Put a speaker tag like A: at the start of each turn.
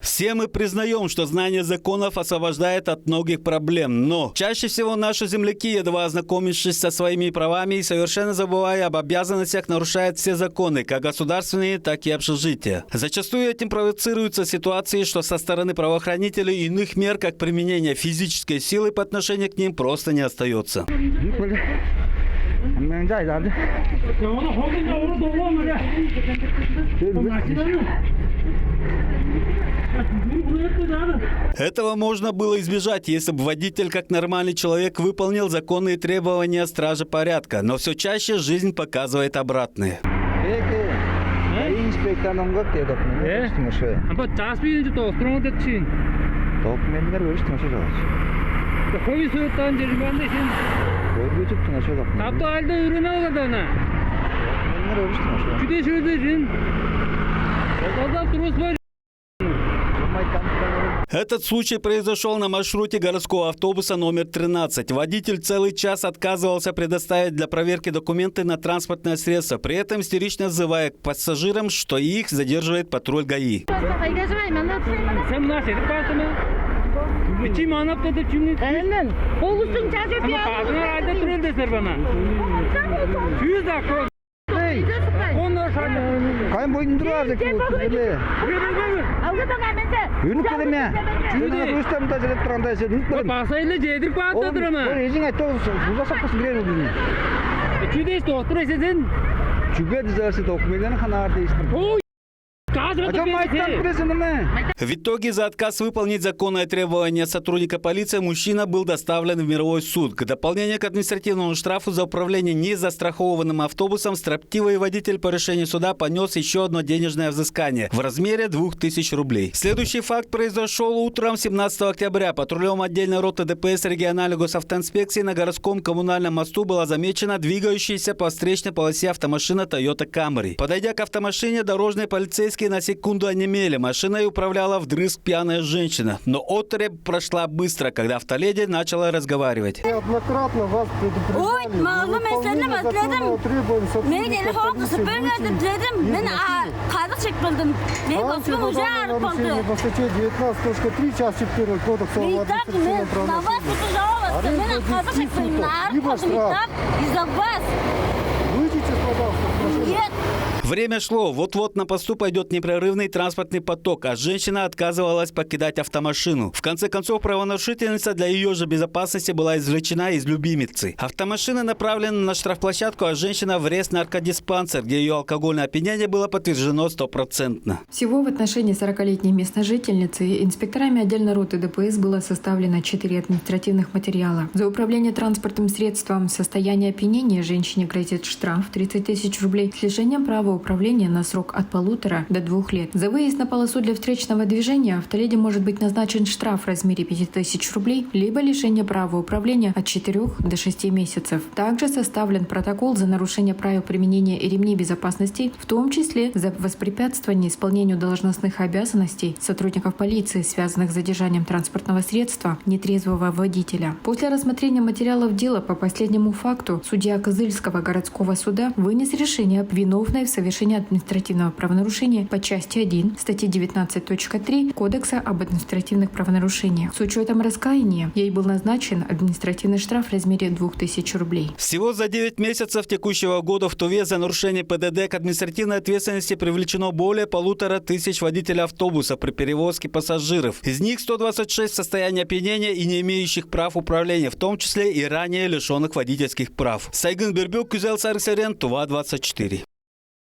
A: Все мы признаем, что знание законов освобождает от многих проблем, но чаще всего наши земляки, едва ознакомившись со своими правами и совершенно забывая об обязанностях, нарушают все законы, как государственные, так и общежития. Зачастую этим провоцируются ситуации, что со стороны правоохранителей иных мер, как применение физической силы по отношению к ним, просто не остается. Этого можно было избежать, если бы водитель, как нормальный человек, выполнил законные требования стражи порядка. Но все чаще жизнь показывает обратное. Этот случай произошел на маршруте городского автобуса номер 13. Водитель целый час отказывался предоставить для проверки документы на транспортное средство, при этом истерично взывая к пассажирам, что их задерживает патруль ГАИ. В итоге за отказ выполнить законное требование сотрудника полиции мужчина был доставлен в мировой суд. К дополнению к административному штрафу за управление незастрахованным автобусом строптивый водитель по решению суда понес еще одно денежное взыскание в размере 2000 рублей. Следующий факт произошел утром 17 октября. Патрулем отдельной роты ДПС региональной госавтоинспекции на городском коммунальном мосту была замечена двигающаяся по встречной полосе автомашина Toyota Camry. Подойдя к автомашине, дорожные полицейские на секунду онемели. Машиной управляла вдрызг пьяная женщина. Но отребь прошла быстро, когда автоледи начала разговаривать.
B: Неоднократно вас
A: Время шло. Вот-вот на посту пойдет непрерывный транспортный поток, а женщина отказывалась покидать автомашину. В конце концов, правонарушительница для ее же безопасности была извлечена из любимицы. Автомашина направлена на штрафплощадку, а женщина в рез-наркодиспансер, где ее алкогольное опьянение было подтверждено 100%.
C: Всего в отношении 40-летней местной жительницы инспекторами отдельной роты ДПС было составлено 4 административных материала. За управление транспортным средством в состоянии опьянения женщине грозит штраф 30 тысяч рублей с лишением права управления на срок от 1,5 до 2 лет. За выезд на полосу для встречного движения автоледи может быть назначен штраф в размере 5000 рублей, либо лишение права управления от 4 до 6 месяцев. Также составлен протокол за нарушение правил применения ремней безопасности, в том числе за воспрепятствование исполнению должностных обязанностей сотрудников полиции, связанных с задержанием транспортного средства нетрезвого водителя. После рассмотрения материалов дела по последнему факту судья Кызыльского городского суда вынес решение об виновной в совершении административного правонарушения по части 1 статьи 19.3 Кодекса об административных правонарушениях. С учетом раскаяния ей был назначен административный штраф в размере 2000 рублей.
A: Всего за 9 месяцев текущего года в Туве за нарушение ПДД к административной ответственности привлечено более 1500 водителей автобуса при перевозке пассажиров. Из них 126 в состоянии опьянения и не имеющих прав управления, в том числе и ранее лишенных водительских прав. Сайгын Бербюк, Кюзел Сарксерен, Тува 24.